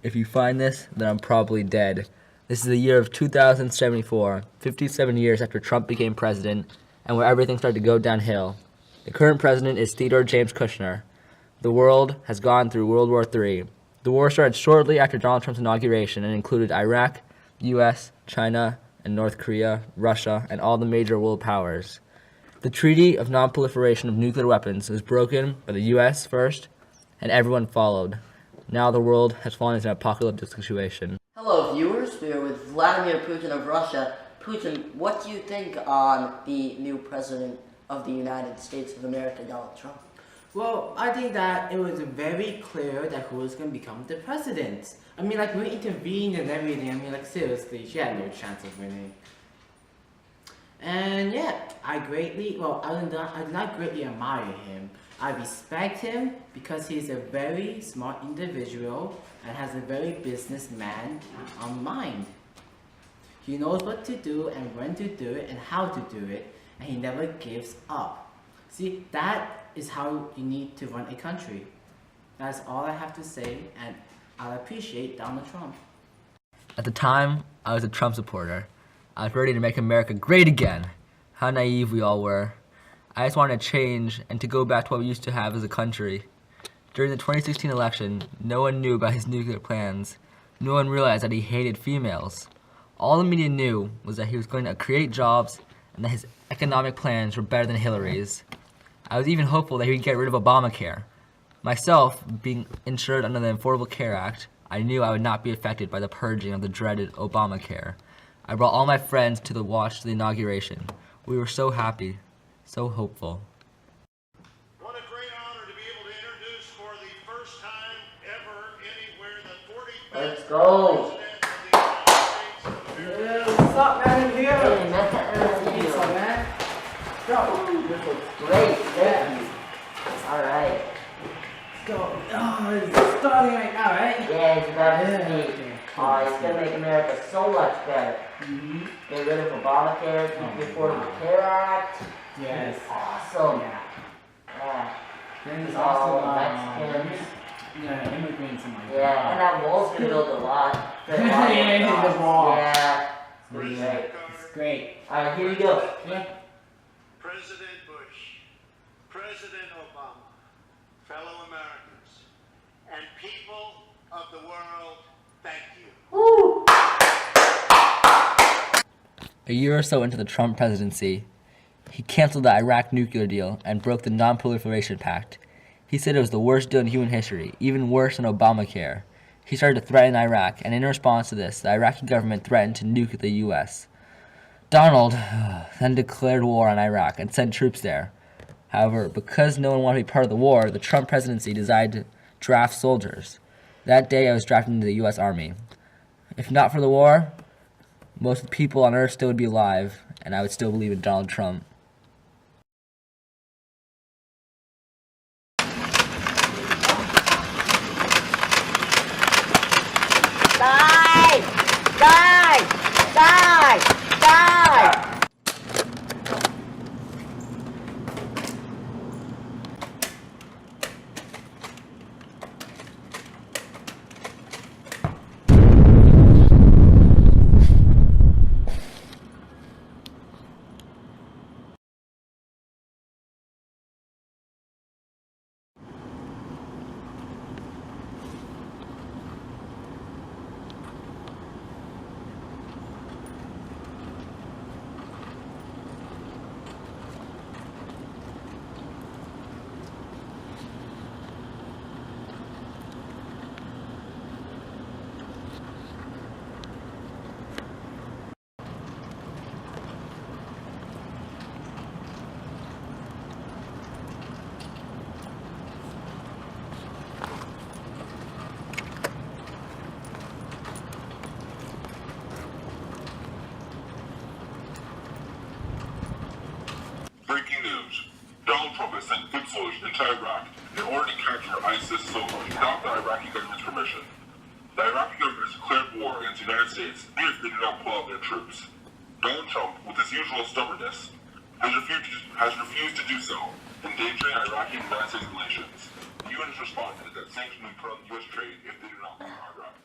If you find this, then I'm probably dead. This is the year of 2074, 57 years after Trump became president, and where everything started to go downhill. The current president is Theodore James Kushner. The world has gone through World War III. The war started shortly after Donald Trump's inauguration and included Iraq, US, China, and North Korea, Russia, and all the major world powers. The Treaty of Non-Proliferation of Nuclear Weapons was broken by the US first, and everyone followed. Now the world has fallen into an apocalyptic situation. Hello viewers, we are with Vladimir Putin of Russia. Putin, what do you think on the new president of the United States of America, Donald Trump? Well, I think that it was very clear that who was going to become the president. I mean, like, we intervened and everything. I mean, like, seriously, she had no chance of winning. And yeah, I did not greatly admire him. I respect him because he's a very smart individual and has a very businessman mind. He knows what to do and when to do it and how to do it, and he never gives up. See, that is how you need to run a country. That's all I have to say, and I appreciate Donald Trump. At the time, I was a Trump supporter. I was ready to make America great again. How naive we all were. I just wanted to change and to go back to what we used to have as a country. During the 2016 election, no one knew about his nuclear plans. No one realized that he hated females. All the media knew was that he was going to create jobs and that his economic plans were better than Hillary's. I was even hopeful that he would get rid of Obamacare. Myself, being insured under the Affordable Care Act, I knew I would not be affected by the purging of the dreaded Obamacare. I brought all my friends to watch the inauguration. We were so happy, so hopeful. What a great honor to be able to introduce for the first time ever anywhere the 45th Let's go. President of the United States of America. What's up, man? I'm here. Hey, man. What's up, man? Go. This looks great. Thank you. Alright. Let's go. Oh, it's starting right now, right? Yeah, it's about to Yeah. speak. Oh, it's going to make America so much better. Mm-hmm. Get rid of Obamacare, keep the Affordable Care Act. Yes. Awesome. Yeah. Yeah. Then there's All also Mexicans. immigrants and like Yeah, and that wall's going to build a lot. Yeah, the wall. Yeah. It's Yeah. great. It's great. Alright, here we go. Yeah. President Bush, President Obama, fellow Americans, and people of the world, thank you. Woo! A year or so into the Trump presidency, he canceled the Iraq nuclear deal and broke the Non-Proliferation Pact. He said it was the worst deal in human history, even worse than Obamacare. He started to threaten Iraq, and in response to this, the Iraqi government threatened to nuke the U.S. Donald then declared war on Iraq and sent troops there. However, because no one wanted to be part of the war, the Trump presidency decided to draft soldiers. That day, I was drafted into the U.S. Army. If not for the war, most of the people on Earth still would be alive, and I would still believe in Donald Trump. Die! Die! Die! Die! Breaking news. Donald Trump has sent foot soldiers into Iraq in order to capture ISIS soldiers without the Iraqi government's permission. The Iraqi government has declared war against the United States if they do not pull out their troops. Donald Trump, with his usual stubbornness, has refused to do so, endangering Iraqi and United States relations. The UN has responded that sanctions will be put on U.S. trade if they do not leave Iraq.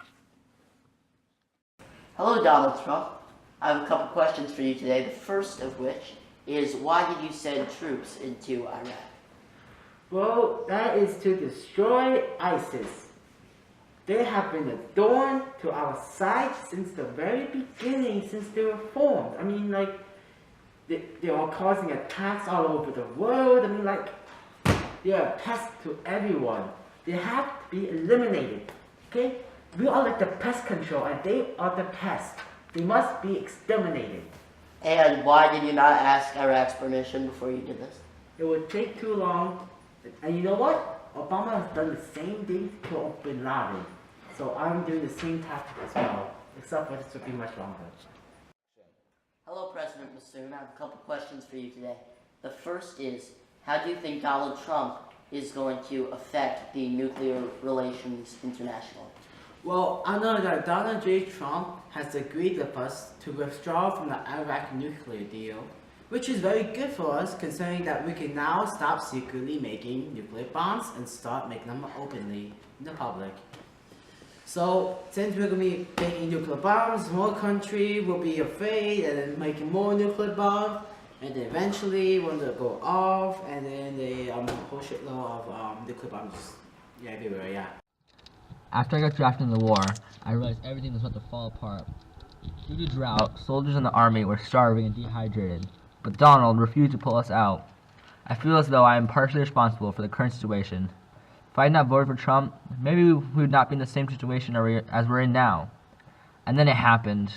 Hello, Donald Trump. I have a couple questions for you today. The first of which is, why did you send troops into Iraq? Well, that is to destroy ISIS. They have been a thorn to our side since the very beginning, since they were formed. I mean, like, they are causing attacks all over the world. I mean, like, they are a pest to everyone. They have to be eliminated, okay? We are like the pest control, and they are the pest. They must be exterminated. And why did you not ask Iraq's permission before you did this? It would take too long. And you know what? Obama has done the same thing to kill Bin Laden. So I'm doing the same tactic as well, except for this will be much longer. Hello, President Bassoon. I have a couple questions for you today. The first is, how do you think Donald Trump is going to affect the nuclear relations internationally? Well, I know that Donald J. Trump has agreed with us to withdraw from the Iraq nuclear deal, which is very good for us considering that we can now stop secretly making nuclear bombs and start making them openly in the public. So, since we're going to be making nuclear bombs, more countries will be afraid and then making more nuclear bombs, and then eventually when they go off, and then they whole shitload of nuclear bombs everywhere, yeah. After I got drafted in the war, I realized everything was about to fall apart. Due to drought, soldiers in the army were starving and dehydrated, but Donald refused to pull us out. I feel as though I am partially responsible for the current situation. If I had not voted for Trump, maybe we would not be in the same situation as we're in now. And then it happened.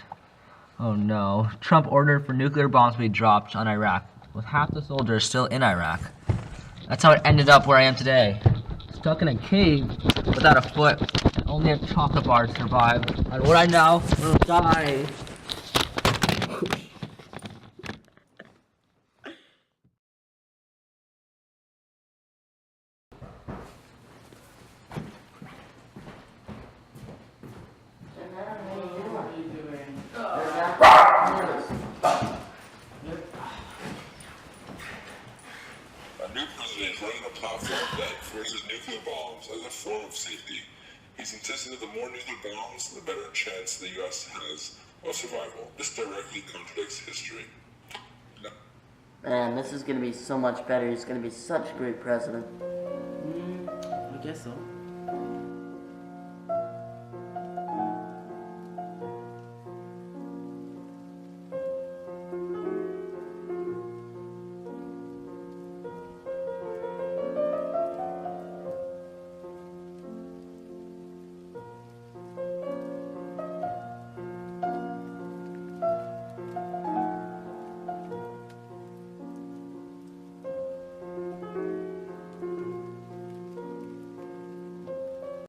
Oh no, Trump ordered for nuclear bombs to be dropped on Iraq, with half the soldiers still in Iraq. That's how it ended up where I am today. Stuck in a cave without a foot, and only a chocolate bar to survive. And what I now will die. A new president is running a platform that forces nuclear bombs as a form of safety. He's insisting that the more nuclear bombs, the better chance the U.S. has of survival. This directly contradicts history. No. Man, this is going to be so much better. He's going to be such a great president. I guess so.